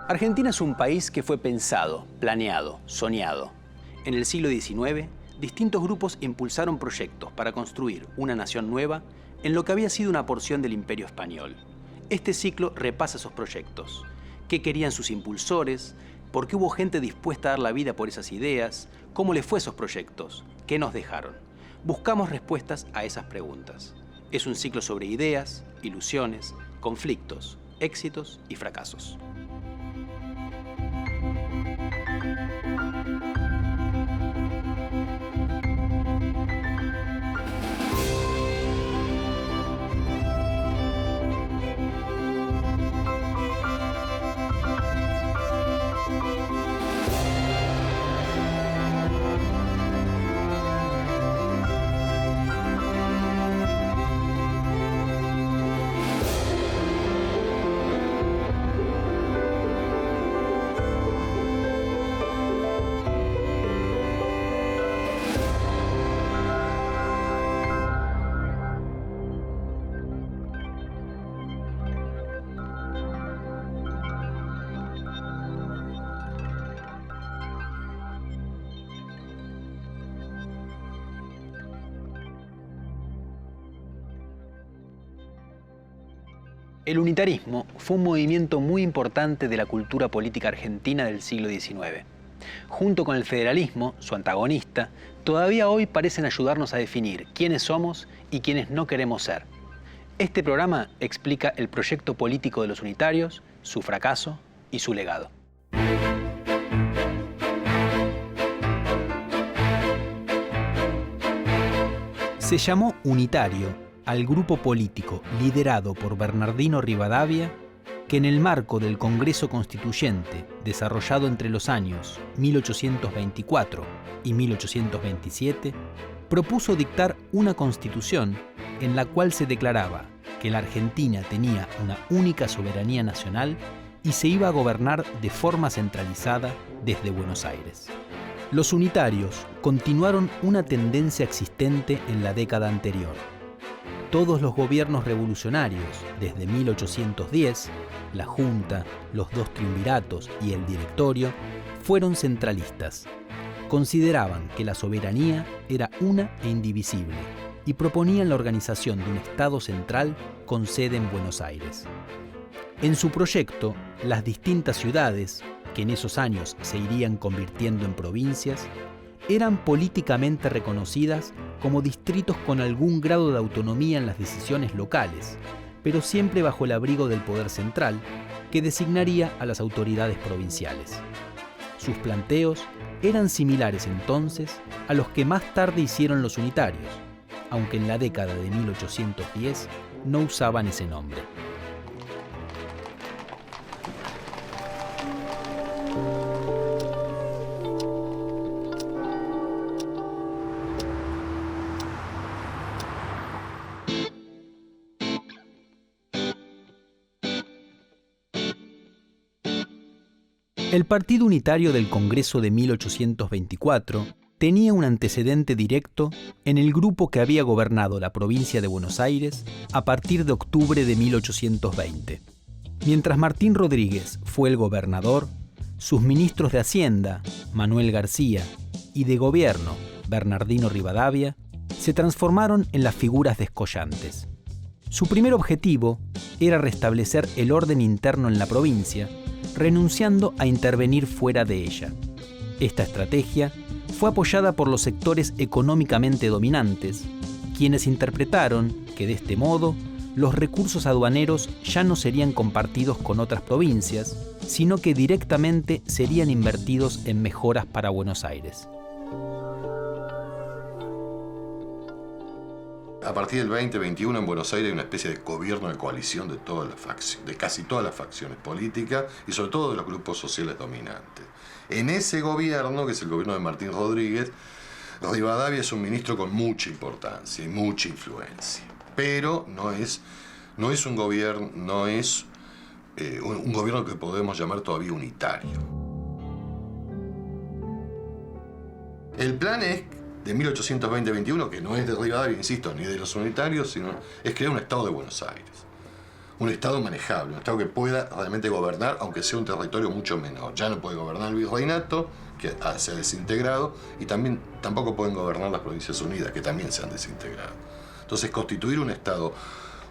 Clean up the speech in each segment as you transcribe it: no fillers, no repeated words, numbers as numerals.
Argentina es un país que fue pensado, planeado, soñado. En el siglo XIX, distintos grupos impulsaron proyectos para construir una nación nueva en lo que había sido una porción del Imperio Español. Este ciclo repasa esos proyectos. ¿Qué querían sus impulsores? ¿Por qué hubo gente dispuesta a dar la vida por esas ideas? ¿Cómo les fue esos proyectos? ¿Qué nos dejaron? Buscamos respuestas a esas preguntas. Es un ciclo sobre ideas, ilusiones, conflictos, éxitos y fracasos. El unitarismo fue un movimiento muy importante de la cultura política argentina del siglo XIX. Junto con el federalismo, su antagonista, todavía hoy parecen ayudarnos a definir quiénes somos y quiénes no queremos ser. Este programa explica el proyecto político de los unitarios, su fracaso y su legado. Se llamó unitario al grupo político liderado por Bernardino Rivadavia, que en el marco del Congreso Constituyente desarrollado entre los años 1824 y 1827, propuso dictar una constitución en la cual se declaraba que la Argentina tenía una única soberanía nacional y se iba a gobernar de forma centralizada desde Buenos Aires. Los unitarios continuaron una tendencia existente en la década anterior. Todos los gobiernos revolucionarios, desde 1810, la Junta, los dos triunviratos y el Directorio, fueron centralistas. Consideraban que la soberanía era una e indivisible y proponían la organización de un Estado central con sede en Buenos Aires. En su proyecto, las distintas ciudades, que en esos años se irían convirtiendo en provincias, eran políticamente reconocidas como distritos con algún grado de autonomía en las decisiones locales, pero siempre bajo el abrigo del poder central, que designaría a las autoridades provinciales. Sus planteos eran similares entonces a los que más tarde hicieron los unitarios, aunque en la década de 1810 no usaban ese nombre. El Partido Unitario del Congreso de 1824 tenía un antecedente directo en el grupo que había gobernado la provincia de Buenos Aires a partir de octubre de 1820. Mientras Martín Rodríguez fue el gobernador, sus ministros de Hacienda, Manuel García, y de Gobierno, Bernardino Rivadavia, se transformaron en las figuras descollantes. Su primer objetivo era restablecer el orden interno en la provincia, renunciando a intervenir fuera de ella. Esta estrategia fue apoyada por los sectores económicamente dominantes, quienes interpretaron que de este modo los recursos aduaneros ya no serían compartidos con otras provincias, sino que directamente serían invertidos en mejoras para Buenos Aires. A partir del 2021 en Buenos Aires hay una especie de gobierno de coalición de casi todas las facciones políticas y sobre todo de los grupos sociales dominantes. En ese gobierno, que es el gobierno de Martín Rodríguez, Rivadavia es un ministro con mucha importancia y mucha influencia, pero no es un gobierno, un gobierno que podemos llamar todavía unitario. El plan es de 1820-21, que no es de Rivadavia, insisto, ni de los unitarios, sino es crear un Estado de Buenos Aires. un Estado manejable, un Estado que pueda realmente gobernar, aunque sea un territorio mucho menor. Ya no puede gobernar el virreinato, que se ha desintegrado, y tampoco pueden gobernar las Provincias Unidas, que también se han desintegrado. Entonces, constituir un Estado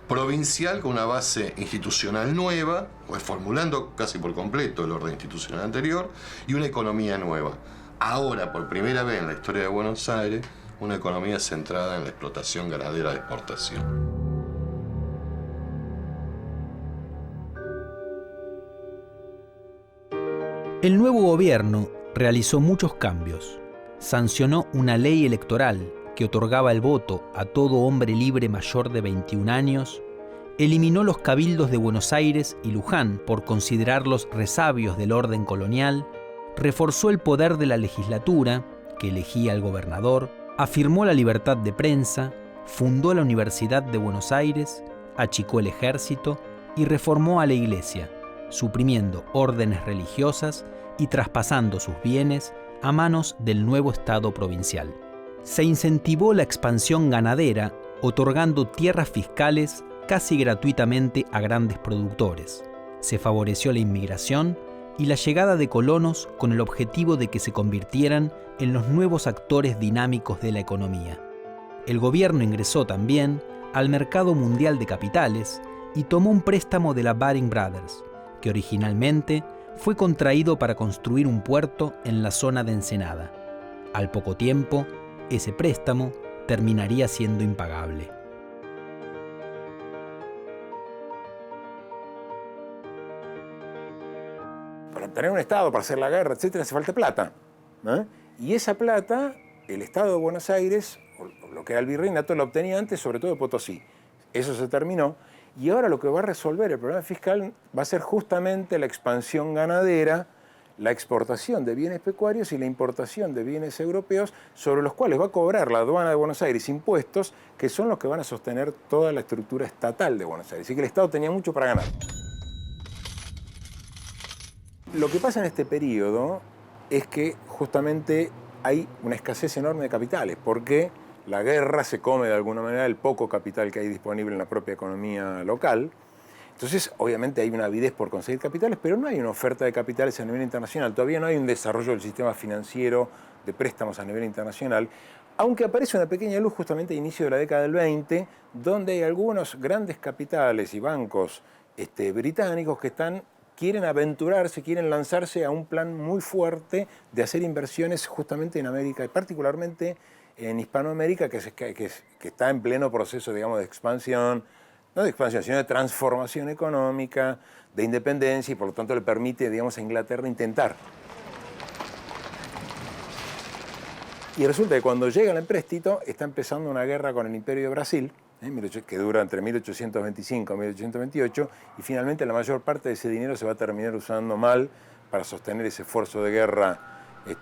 provincial con una base institucional nueva, formulando casi por completo el orden institucional anterior, y una economía nueva. Ahora, por primera vez en la historia de Buenos Aires, una economía centrada en la explotación ganadera de exportación. El nuevo gobierno realizó muchos cambios. Sancionó una ley electoral que otorgaba el voto a todo hombre libre mayor de 21 años, eliminó los cabildos de Buenos Aires y Luján por considerarlos resabios del orden colonial, reforzó el poder de la legislatura, que elegía al gobernador, afirmó la libertad de prensa, fundó la Universidad de Buenos Aires, achicó el ejército y reformó a la iglesia, suprimiendo órdenes religiosas y traspasando sus bienes a manos del nuevo Estado provincial. Se incentivó la expansión ganadera, otorgando tierras fiscales casi gratuitamente a grandes productores. Se favoreció la inmigración y la llegada de colonos con el objetivo de que se convirtieran en los nuevos actores dinámicos de la economía. El gobierno ingresó también al mercado mundial de capitales y tomó un préstamo de la Baring Brothers, que originalmente fue contraído para construir un puerto en la zona de Ensenada. Al poco tiempo, ese préstamo terminaría siendo impagable. Para tener un Estado, para hacer la guerra, etcétera, hace falta plata, ¿eh? Y esa plata, el Estado de Buenos Aires, o lo que era el virreinato, la obtenía antes, sobre todo de Potosí. Eso se terminó. Y ahora lo que va a resolver el problema fiscal va a ser justamente la expansión ganadera, la exportación de bienes pecuarios y la importación de bienes europeos, sobre los cuales va a cobrar la aduana de Buenos Aires impuestos, que son los que van a sostener toda la estructura estatal de Buenos Aires. Así que el Estado tenía mucho para ganar. Lo que pasa en este periodo es que justamente hay una escasez enorme de capitales, porque la guerra se come de alguna manera el poco capital que hay disponible en la propia economía local. Entonces, obviamente hay una avidez por conseguir capitales, pero no hay una oferta de capitales a nivel internacional. Todavía no hay un desarrollo del sistema financiero de préstamos a nivel internacional, aunque aparece una pequeña luz justamente a inicio de la década del 20, donde hay algunos grandes capitales y bancos británicos que quieren aventurarse, quieren lanzarse a un plan muy fuerte de hacer inversiones justamente en América, y particularmente en Hispanoamérica, que está en pleno proceso, digamos, de expansión, no de expansión, sino de transformación económica, de independencia, y por lo tanto le permite, digamos, a Inglaterra intentar. Y resulta que cuando llega el empréstito, está empezando una guerra con el Imperio de Brasil, que dura entre 1825 y 1828, y finalmente la mayor parte de ese dinero se va a terminar usando mal para sostener ese esfuerzo de guerra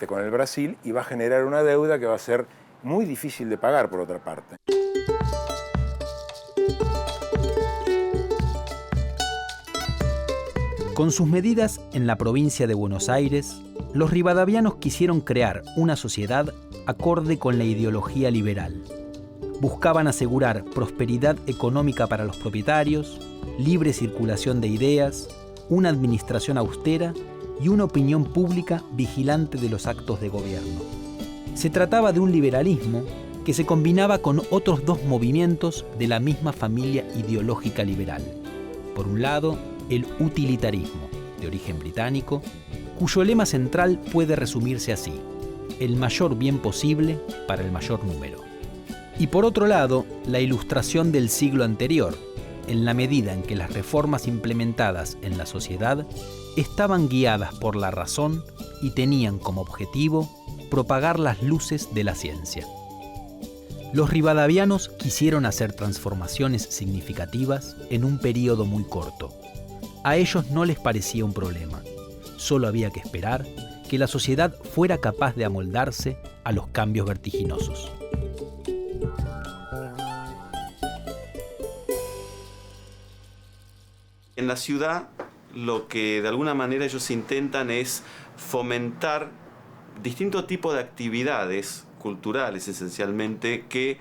con el Brasil, y va a generar una deuda que va a ser muy difícil de pagar, por otra parte. Con sus medidas en la provincia de Buenos Aires, los rivadavianos quisieron crear una sociedad acorde con la ideología liberal. Buscaban asegurar prosperidad económica para los propietarios, libre circulación de ideas, una administración austera y una opinión pública vigilante de los actos de gobierno. Se trataba de un liberalismo que se combinaba con otros dos movimientos de la misma familia ideológica liberal. Por un lado, el utilitarismo, de origen británico, cuyo lema central puede resumirse así: el mayor bien posible para el mayor número. Y por otro lado, la ilustración del siglo anterior, en la medida en que las reformas implementadas en la sociedad estaban guiadas por la razón y tenían como objetivo propagar las luces de la ciencia. Los rivadavianos quisieron hacer transformaciones significativas en un periodo muy corto. A ellos no les parecía un problema. Solo había que esperar que la sociedad fuera capaz de amoldarse a los cambios vertiginosos. En la ciudad, lo que de alguna manera ellos intentan es fomentar distintos tipos de actividades culturales, esencialmente, que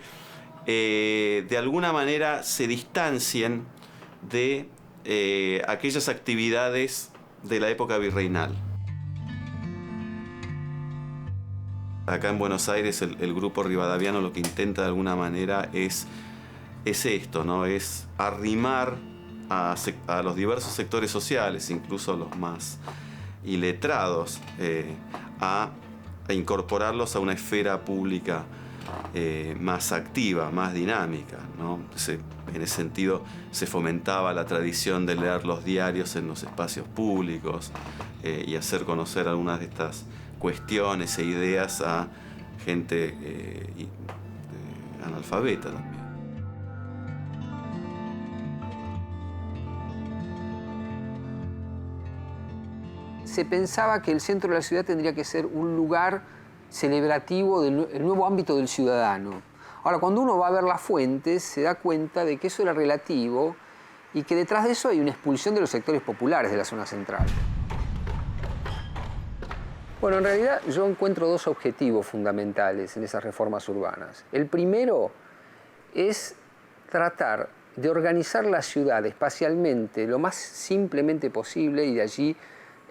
de alguna manera se distancien de aquellas actividades de la época virreinal. Acá en Buenos Aires el grupo rivadaviano lo que intenta de alguna manera es esto, ¿no? Es arrimar a los diversos sectores sociales, incluso los más iletrados, a incorporarlos a una esfera pública más activa, más dinámica, ¿no? En ese sentido se fomentaba la tradición de leer los diarios en los espacios públicos y hacer conocer algunas de estas cuestiones e ideas a gente analfabeta también. Se pensaba que el centro de la ciudad tendría que ser un lugar celebrativo del nuevo ámbito del ciudadano. Ahora, cuando uno va a ver las fuentes, se da cuenta de que eso era relativo y que detrás de eso hay una expulsión de los sectores populares de la zona central. Bueno, en realidad yo encuentro dos objetivos fundamentales en esas reformas urbanas. El primero es tratar de organizar la ciudad espacialmente lo más simplemente posible, y de allí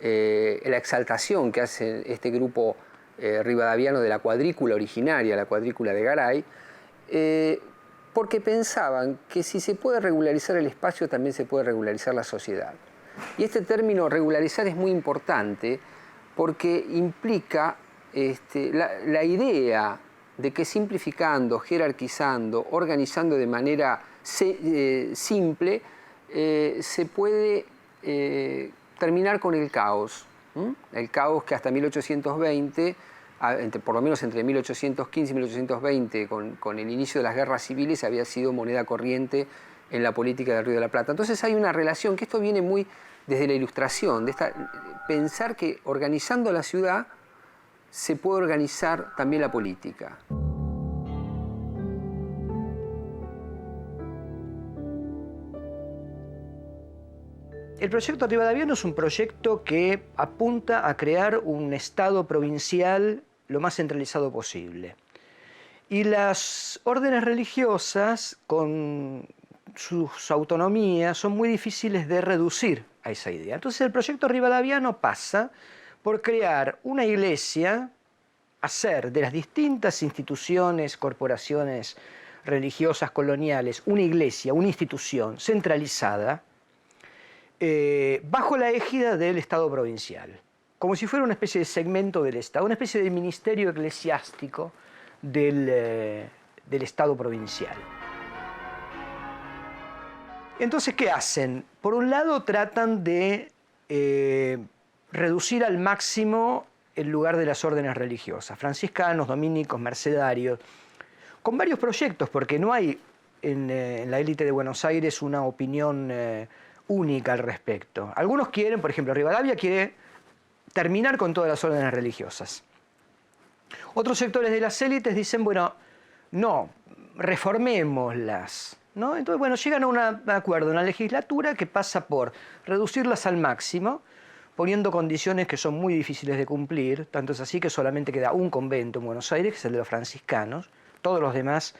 la exaltación que hace este grupo rivadaviano de la cuadrícula originaria, la cuadrícula de Garay, porque pensaban que si se puede regularizar el espacio, también se puede regularizar la sociedad. Y este término regularizar es muy importante porque implica la idea de que simplificando, jerarquizando, organizando de manera simple, se puede terminar con el caos. El caos que hasta 1820, por lo menos entre 1815 y 1820, con el inicio de las guerras civiles, había sido moneda corriente en la política del Río de la Plata. Entonces hay una relación, que esto viene muy desde la Ilustración, de pensar que organizando la ciudad se puede organizar también la política. El proyecto rivadaviano es un proyecto que apunta a crear un Estado provincial lo más centralizado posible. Y las órdenes religiosas, con sus autonomías, son muy difíciles de reducir a esa idea. Entonces el proyecto rivadaviano pasa por crear una iglesia, hacer de las distintas instituciones, corporaciones religiosas coloniales, una iglesia, una institución centralizada, bajo la égida del Estado provincial, como si fuera una especie de segmento del Estado, una especie de ministerio eclesiástico del Estado provincial. Entonces, ¿qué hacen? Por un lado, tratan de reducir al máximo el lugar de las órdenes religiosas, franciscanos, dominicos, mercedarios, con varios proyectos, porque no hay en la élite de Buenos Aires una opinión única al respecto. Algunos quieren, por ejemplo, Rivadavia quiere terminar con todas las órdenes religiosas. Otros sectores de las élites dicen, bueno, no, reformémoslas, ¿no? Entonces, bueno, llegan a un acuerdo en la legislatura que pasa por reducirlas al máximo, poniendo condiciones que son muy difíciles de cumplir, tanto es así que solamente queda un convento en Buenos Aires, que es el de los franciscanos, todos los demás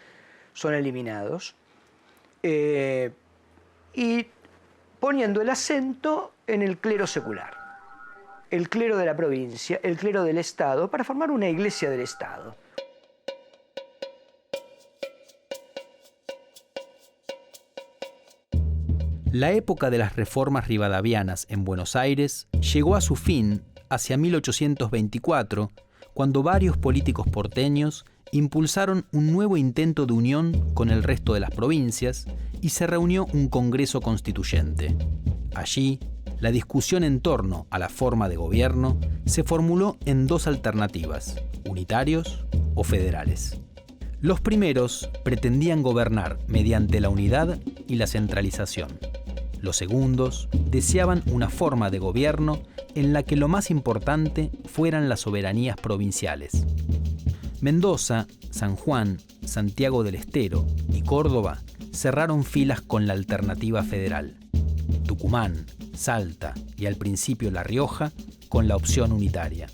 son eliminados, y poniendo el acento en el clero secular, el clero de la provincia, el clero del Estado, para formar una iglesia del Estado. La época de las reformas rivadavianas en Buenos Aires llegó a su fin hacia 1824, cuando varios políticos porteños impulsaron un nuevo intento de unión con el resto de las provincias y se reunió un Congreso Constituyente. Allí, la discusión en torno a la forma de gobierno se formuló en dos alternativas, unitarios o federales. Los primeros pretendían gobernar mediante la unidad y la centralización. Los segundos deseaban una forma de gobierno en la que lo más importante fueran las soberanías provinciales. Mendoza, San Juan, Santiago del Estero y Córdoba cerraron filas con la alternativa federal. Tucumán, Salta y al principio La Rioja con la opción unitaria.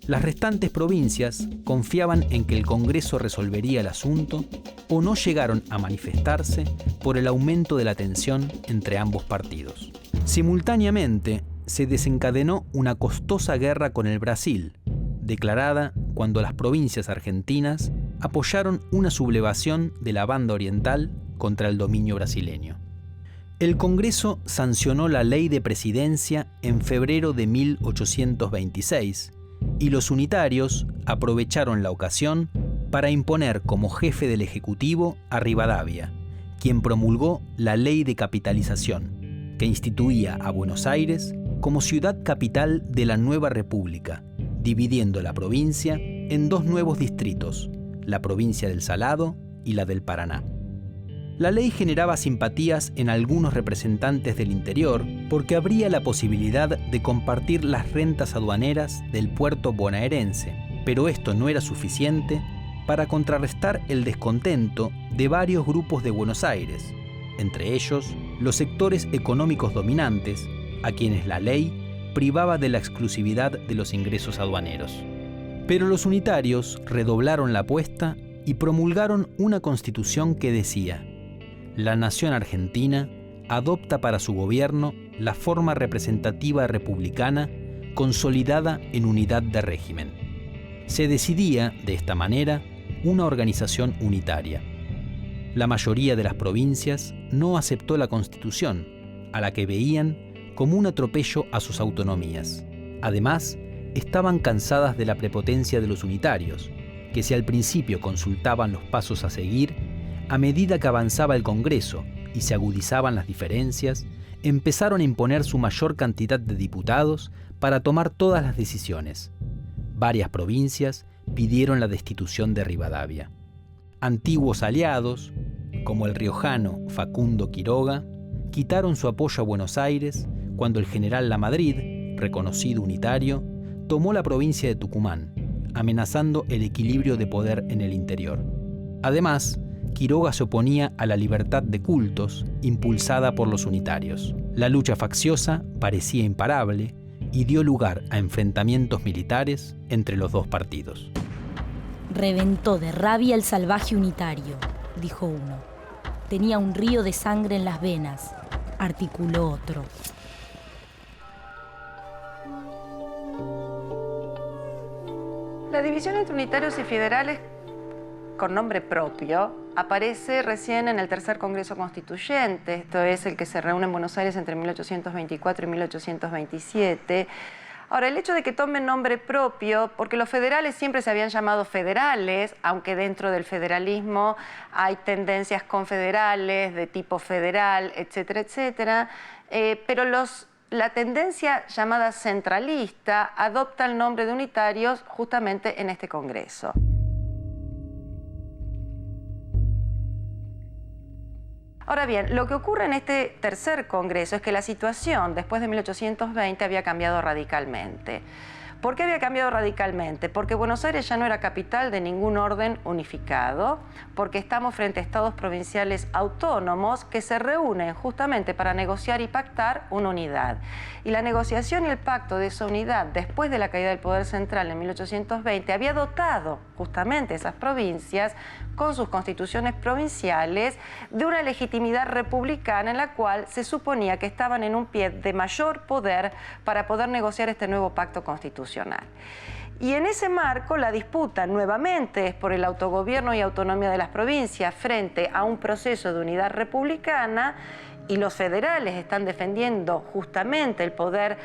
Las restantes provincias confiaban en que el Congreso resolvería el asunto o no llegaron a manifestarse por el aumento de la tensión entre ambos partidos. Simultáneamente, se desencadenó una costosa guerra con el Brasil, declarada cuando las provincias argentinas apoyaron una sublevación de la banda oriental contra el dominio brasileño. El Congreso sancionó la Ley de Presidencia en febrero de 1826 y los unitarios aprovecharon la ocasión para imponer como jefe del Ejecutivo a Rivadavia, quien promulgó la Ley de Capitalización, que instituía a Buenos Aires como ciudad capital de la nueva república, dividiendo la provincia en dos nuevos distritos, la provincia del Salado y la del Paraná. La ley generaba simpatías en algunos representantes del interior porque abría la posibilidad de compartir las rentas aduaneras del puerto bonaerense, pero esto no era suficiente para contrarrestar el descontento de varios grupos de Buenos Aires, entre ellos los sectores económicos dominantes, a quienes la ley privaba de la exclusividad de los ingresos aduaneros. Pero los unitarios redoblaron la apuesta y promulgaron una constitución que decía: la nación argentina adopta para su gobierno la forma representativa republicana consolidada en unidad de régimen. Se decidía, de esta manera, una organización unitaria. La mayoría de las provincias no aceptó la Constitución, a la que veían como un atropello a sus autonomías. Además, estaban cansadas de la prepotencia de los unitarios, que si al principio consultaban los pasos a seguir, a medida que avanzaba el Congreso y se agudizaban las diferencias, empezaron a imponer su mayor cantidad de diputados para tomar todas las decisiones. Varias provincias pidieron la destitución de Rivadavia. Antiguos aliados, como el riojano Facundo Quiroga, quitaron su apoyo a Buenos Aires cuando el general Lamadrid, reconocido unitario, tomó la provincia de Tucumán, amenazando el equilibrio de poder en el interior. Además, Quiroga se oponía a la libertad de cultos impulsada por los unitarios. La lucha facciosa parecía imparable y dio lugar a enfrentamientos militares entre los dos partidos. Reventó de rabia el salvaje unitario, dijo uno. Tenía un río de sangre en las venas, articuló otro. La división entre unitarios y federales con nombre propio aparece recién en el tercer Congreso Constituyente, esto es el que se reúne en Buenos Aires entre 1824 y 1827. Ahora, el hecho de que tomen nombre propio, porque los federales siempre se habían llamado federales, aunque dentro del federalismo hay tendencias confederales, de tipo federal, etcétera, etcétera, pero la tendencia llamada centralista adopta el nombre de unitarios justamente en este Congreso. Ahora bien, lo que ocurre en este tercer Congreso es que la situación después de 1820 había cambiado radicalmente. ¿Por qué había cambiado radicalmente? Porque Buenos Aires ya no era capital de ningún orden unificado, porque estamos frente a estados provinciales autónomos que se reúnen justamente para negociar y pactar una unidad. Y la negociación y el pacto de esa unidad, después de la caída del poder central en 1820, había dotado justamente esas provincias con sus constituciones provinciales de una legitimidad republicana en la cual se suponía que estaban en un pie de mayor poder para poder negociar este nuevo pacto constitucional. Y en ese marco la disputa nuevamente es por el autogobierno y autonomía de las provincias frente a un proceso de unidad republicana, y los federales están defendiendo justamente el poder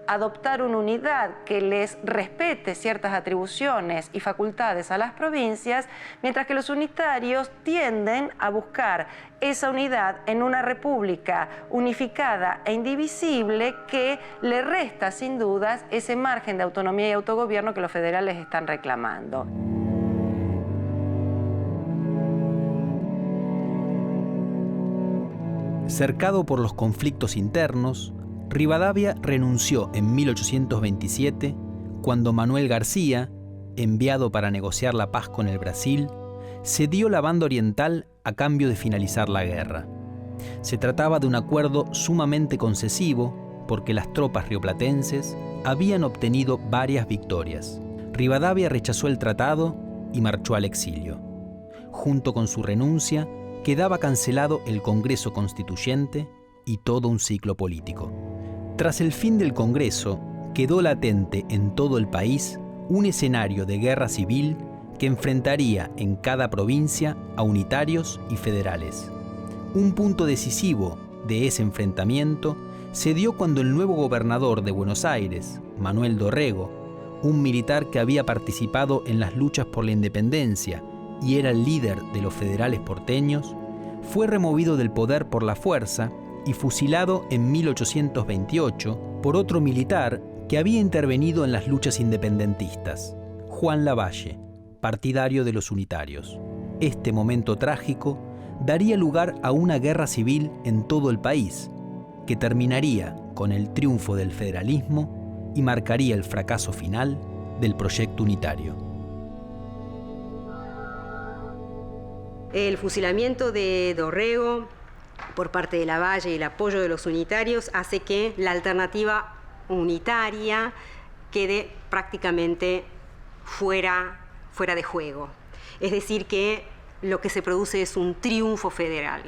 adoptar una unidad que les respete ciertas atribuciones y facultades a las provincias, mientras que los unitarios tienden a buscar esa unidad en una república unificada e indivisible que le resta sin dudas ese margen de autonomía y autogobierno que los federales están reclamando. Cercado por los conflictos internos, Rivadavia renunció en 1827 cuando Manuel García, enviado para negociar la paz con el Brasil, cedió la banda oriental a cambio de finalizar la guerra. Se trataba de un acuerdo sumamente concesivo porque las tropas rioplatenses habían obtenido varias victorias. Rivadavia rechazó el tratado y marchó al exilio. Junto con su renuncia, quedaba cancelado el Congreso Constituyente y todo un ciclo político. Tras el fin del Congreso, quedó latente en todo el país un escenario de guerra civil que enfrentaría en cada provincia a unitarios y federales. Un punto decisivo de ese enfrentamiento se dio cuando el nuevo gobernador de Buenos Aires, Manuel Dorrego, un militar que había participado en las luchas por la independencia y era el líder de los federales porteños, fue removido del poder por la fuerza y fusilado en 1828 por otro militar que había intervenido en las luchas independentistas, Juan Lavalle, partidario de los unitarios. Este momento trágico daría lugar a una guerra civil en todo el país, que terminaría con el triunfo del federalismo y marcaría el fracaso final del proyecto unitario. El fusilamiento de Dorrego por parte de Lavalle y el apoyo de los unitarios hace que la alternativa unitaria quede prácticamente fuera de juego. Es decir, que lo que se produce es un triunfo federal.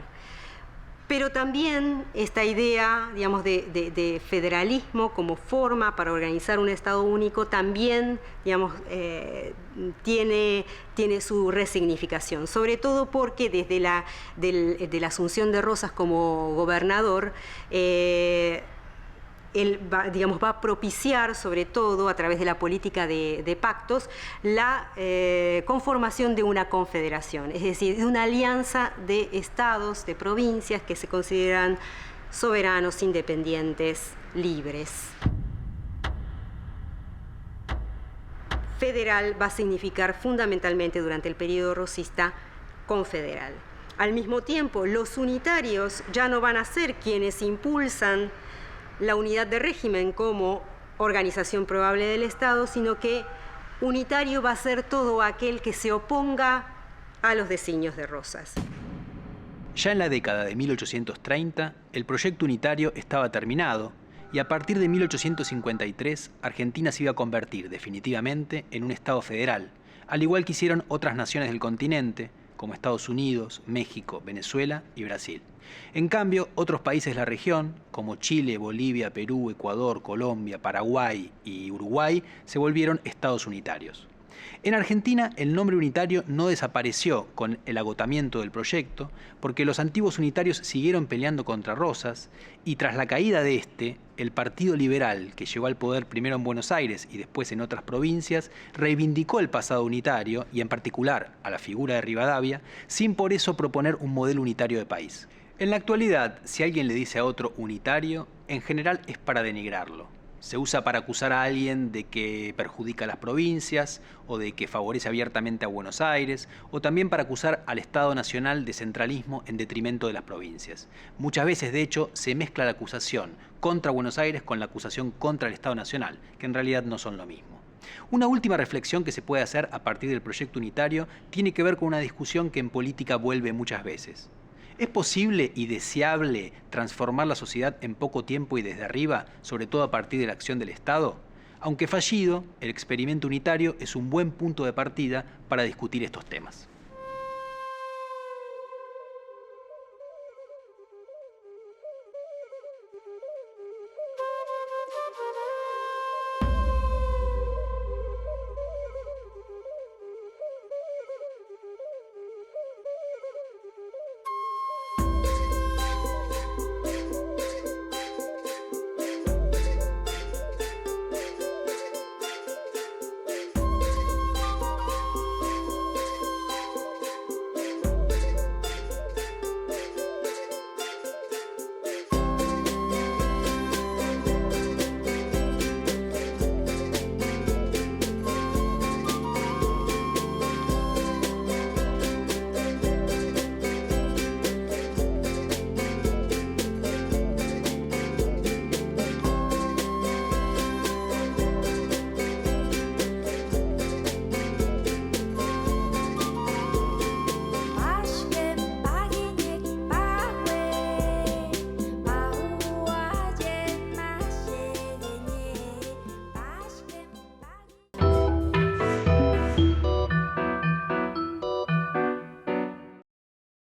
Pero también esta idea, digamos, de federalismo como forma para organizar un Estado único también, digamos, tiene su resignificación, sobre todo porque desde la asunción de Rosas como gobernador, él va a propiciar, sobre todo a través de la política de pactos, la conformación de una confederación, es decir, de una alianza de estados, de provincias que se consideran soberanos, independientes, libres. Federal va a significar fundamentalmente durante el periodo rosista confederal. Al mismo tiempo, los unitarios ya no van a ser quienes impulsan la unidad de régimen como organización probable del Estado, sino que unitario va a ser todo aquel que se oponga a los designios de Rosas. Ya en la década de 1830, el proyecto unitario estaba terminado y a partir de 1853, Argentina se iba a convertir definitivamente en un Estado federal, al igual que hicieron otras naciones del continente, como Estados Unidos, México, Venezuela y Brasil. En cambio, otros países de la región, como Chile, Bolivia, Perú, Ecuador, Colombia, Paraguay y Uruguay, se volvieron estados unitarios. En Argentina, el nombre unitario no desapareció con el agotamiento del proyecto, porque los antiguos unitarios siguieron peleando contra Rosas, y tras la caída de este, el Partido Liberal, que llegó al poder primero en Buenos Aires y después en otras provincias, reivindicó el pasado unitario, y en particular a la figura de Rivadavia, sin por eso proponer un modelo unitario de país. En la actualidad, si alguien le dice a otro unitario, en general es para denigrarlo. Se usa para acusar a alguien de que perjudica a las provincias o de que favorece abiertamente a Buenos Aires, o también para acusar al Estado Nacional de centralismo en detrimento de las provincias. Muchas veces, de hecho, se mezcla la acusación contra Buenos Aires con la acusación contra el Estado Nacional, que en realidad no son lo mismo. Una última reflexión que se puede hacer a partir del proyecto unitario tiene que ver con una discusión que en política vuelve muchas veces. ¿Es posible y deseable transformar la sociedad en poco tiempo y desde arriba, sobre todo a partir de la acción del Estado? Aunque fallido, el experimento unitario es un buen punto de partida para discutir estos temas.